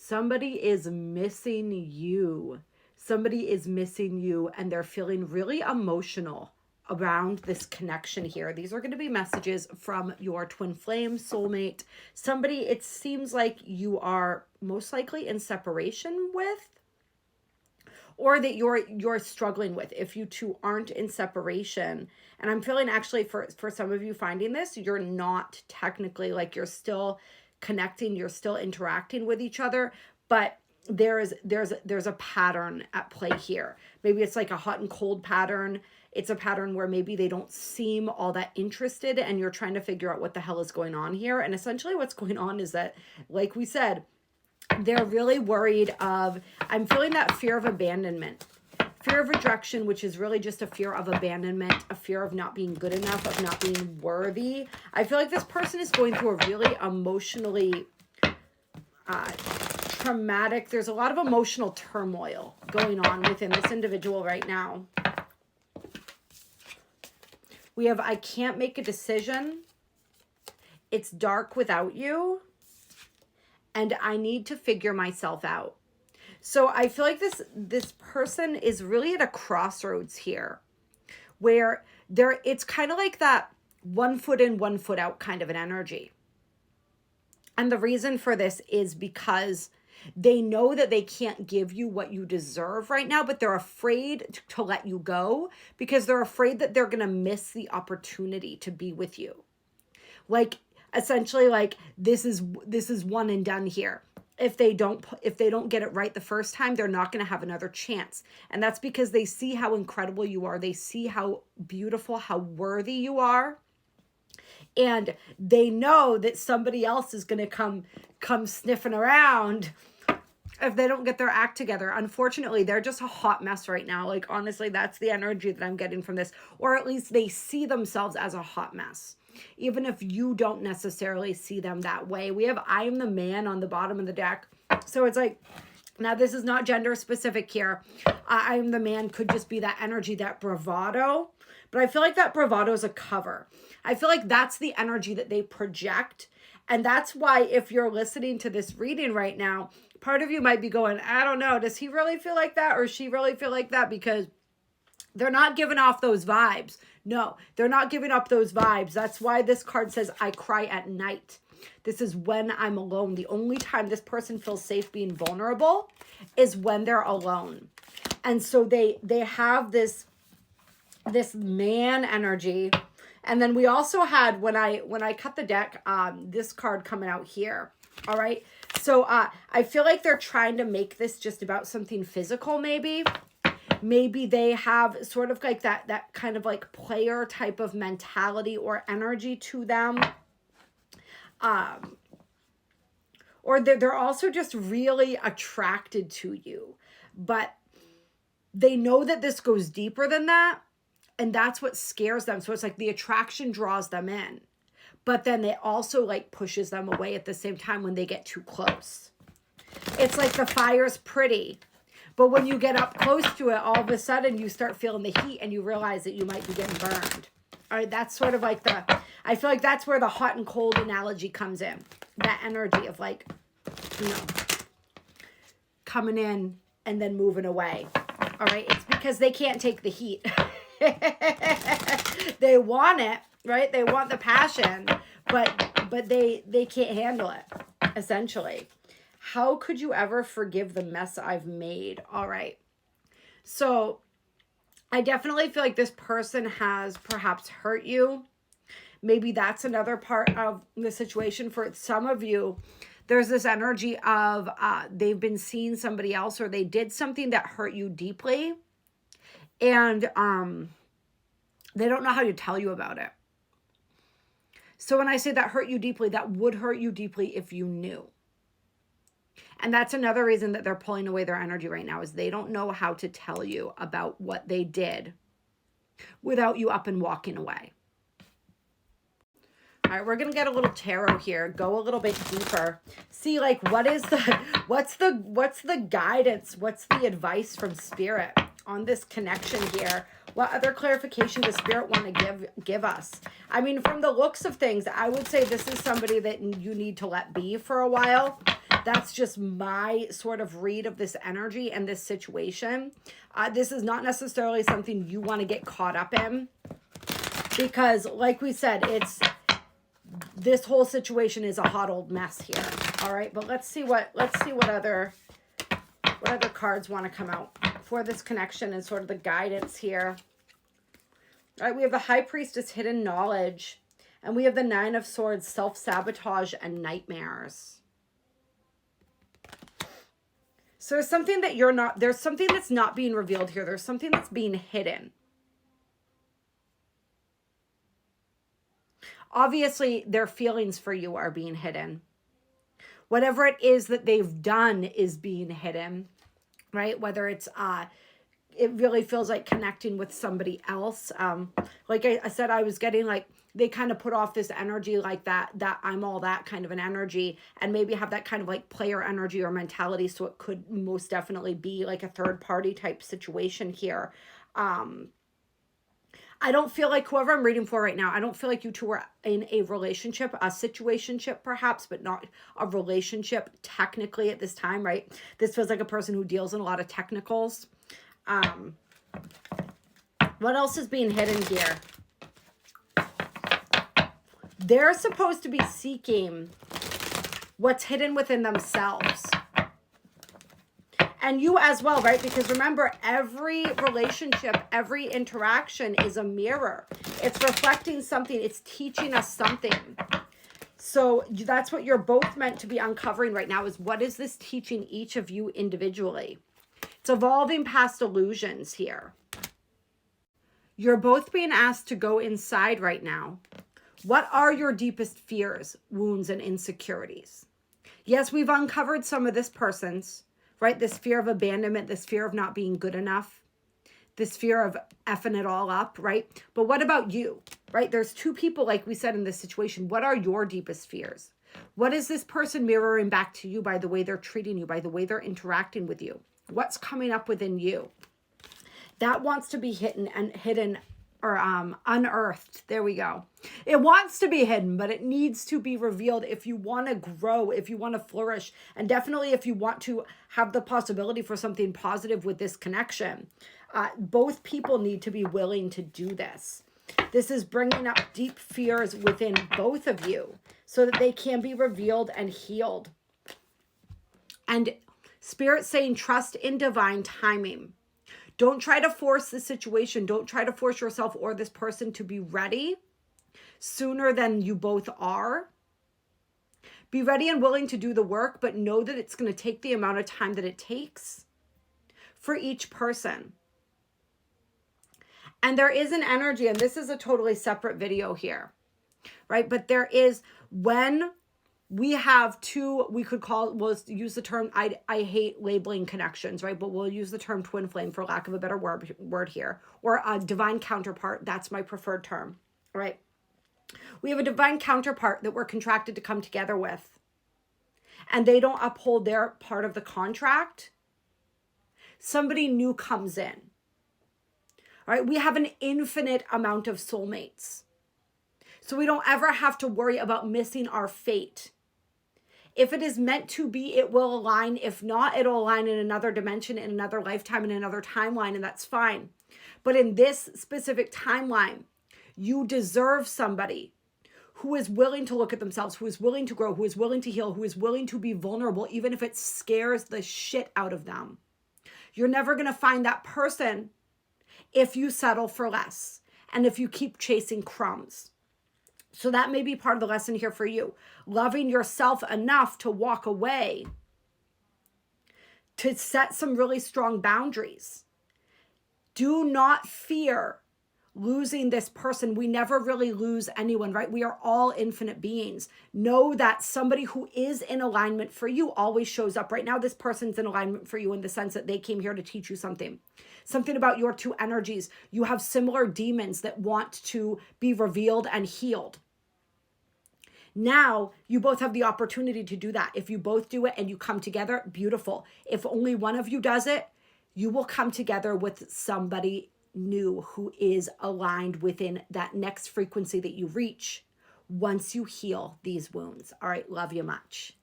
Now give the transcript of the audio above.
Somebody is missing you. Somebody is missing you, and they're feeling really emotional around this connection here. These are going to be messages from your twin flame soulmate. Somebody it seems like you are most likely in separation with, or that you're struggling with if you two aren't in separation. And I'm feeling actually for some of you finding this, you're not technically, like, you're still connecting, you're still interacting with each other, but there's a pattern at play here. Maybe it's like a hot and cold pattern. It's a pattern where maybe they don't seem all that interested, and you're trying to figure out what the hell is going on here. And essentially what's going on is that, like we said, they're really worried of, I'm feeling that fear of abandonment, fear of rejection, which is really just a fear of abandonment, a fear of not being good enough, of not being worthy. I feel like this person is going through a really emotionally traumatic, there's a lot of emotional turmoil going on within this individual right now. We have, I can't make a decision. It's dark without you. And I need to figure myself out. So I feel like this person is really at a crossroads here, where it's kind of like that 1 foot in, 1 foot out kind of an energy. And the reason for this is because they know that they can't give you what you deserve right now, but they're afraid to let you go because they're afraid that they're going to miss the opportunity to be with you. Like, essentially, like, this is one and done here. If they don't get it right the first time, they're not going to have another chance. And that's because they see how incredible you are. They see how beautiful, how worthy you are. And they know that somebody else is going to come sniffing around if they don't get their act together. Unfortunately, they're just a hot mess right now. Like, honestly, that's the energy that I'm getting from this. Or at least they see themselves as a hot mess, even if you don't necessarily see them that way. We have I am the man on the bottom of the deck. So it's like, now this is not gender specific here. I am the man could just be that energy, that bravado. But I feel like that bravado is a cover. I feel like that's the energy that they project. And that's why if you're listening to this reading right now, part of you might be going, I don't know, does he really feel like that? Or she really feel like that? Because they're not giving off those vibes. No, they're not giving up those vibes. That's why this card says, I cry at night. This is when I'm alone. The only time this person feels safe being vulnerable is when they're alone. And so they have this man energy. And then we also had, when I cut the deck, this card coming out here. All right. So I feel like they're trying to make this just about something physical, maybe. Maybe they have sort of like that kind of like player type of mentality or energy to them. Or they're also just really attracted to you. But they know that this goes deeper than that. And that's what scares them. So it's like the attraction draws them in. But then it also like pushes them away at the same time when they get too close. It's like the fire's pretty. But when you get up close to it, all of a sudden you start feeling the heat and you realize that you might be getting burned. All right, that's sort of like I feel like that's where the hot and cold analogy comes in. That energy of like, you know, coming in and then moving away. All right, it's because they can't take the heat. They want it, right? They want the passion, but they can't handle it, essentially. How could you ever forgive the mess I've made? All right. So I definitely feel like this person has perhaps hurt you. Maybe that's another part of the situation. For some of you, there's this energy of they've been seeing somebody else, or they did something that hurt you deeply. And they don't know how to tell you about it. So when I say that hurt you deeply, that would hurt you deeply if you knew. And that's another reason that they're pulling away their energy right now, is they don't know how to tell you about what they did without you up and walking away. All right, we're going to get a little tarot here, go a little bit deeper. See, like, what's the guidance? What's the advice from Spirit on this connection here? What other clarification does Spirit want to give us? I mean, from the looks of things, I would say this is somebody that you need to let be for a while. That's just my sort of read of this energy and this situation. This is not necessarily something you want to get caught up in, because like we said, this whole situation is a hot old mess here. All right, but let's see what other cards want to come out for this connection and sort of the guidance here. All right, we have the High Priestess, hidden knowledge, and we have the Nine of Swords, self-sabotage and nightmares. So there's something that there's something that's not being revealed here. There's something that's being hidden. Obviously, their feelings for you are being hidden. Whatever it is that they've done is being hidden, right? Whether it's, it really feels like connecting with somebody else. Like I said, I was getting like, they kind of put off this energy like that I'm all that kind of an energy, and maybe have that kind of like player energy or mentality. So it could most definitely be like a third party type situation here. I don't feel like whoever I'm reading for right now, I don't feel like you two are in a relationship, a situationship perhaps, but not a relationship technically at this time, right? This feels like a person who deals in a lot of technicals. What else is being hidden here? They're supposed to be seeking what's hidden within themselves. And you as well, right? Because remember, every relationship, every interaction is a mirror. It's reflecting something. It's teaching us something. So that's what you're both meant to be uncovering right now, is what is this teaching each of you individually? It's evolving past illusions here. You're both being asked to go inside right now. What are your deepest fears, wounds, and insecurities? Yes, we've uncovered some of this person's, right? This fear of abandonment, this fear of not being good enough, this fear of effing it all up, right? But what about you, right? There's two people, like we said, in this situation. What are your deepest fears? What is this person mirroring back to you by the way they're treating you, by the way they're interacting with you? What's coming up within you? That wants to be hidden or unearthed. There we go. It wants to be hidden, but it needs to be revealed if you want to grow, if you want to flourish, and definitely if you want to have the possibility for something positive with this connection. Both people need to be willing to do this. This is bringing up deep fears within both of you so that they can be revealed and healed. And Spirit saying trust in divine timing. Don't try to force the situation. Don't try to force yourself or this person to be ready sooner than you both are. Be ready and willing to do the work, but know that it's going to take the amount of time that it takes for each person. And there is an energy, and this is a totally separate video here, right? But there is, when we have two, we could call, we'll use the term, I hate labeling connections, right? But we'll use the term twin flame for lack of a better word here, or a divine counterpart. That's my preferred term, right? We have a divine counterpart that we're contracted to come together with, and they don't uphold their part of the contract. Somebody new comes in, all right? We have an infinite amount of soulmates. So we don't ever have to worry about missing our fate. If it is meant to be, it will align. If not, it'll align in another dimension, in another lifetime, in another timeline, and that's fine. But in this specific timeline, you deserve somebody who is willing to look at themselves, who is willing to grow, who is willing to heal, who is willing to be vulnerable, even if it scares the shit out of them. You're never going to find that person if you settle for less and if you keep chasing crumbs. So that may be part of the lesson here for you. Loving yourself enough to walk away, to set some really strong boundaries. Do not fear losing this person. We never really lose anyone, right? We are all infinite beings. Know that somebody who is in alignment for you always shows up. Right now, this person's in alignment for you in the sense that they came here to teach you something. Something about your two energies. You have similar demons that want to be revealed and healed. Now, you both have the opportunity to do that. If you both do it and you come together, beautiful. If only one of you does it, you will come together with somebody new who is aligned within that next frequency that you reach once you heal these wounds. All right, love you much.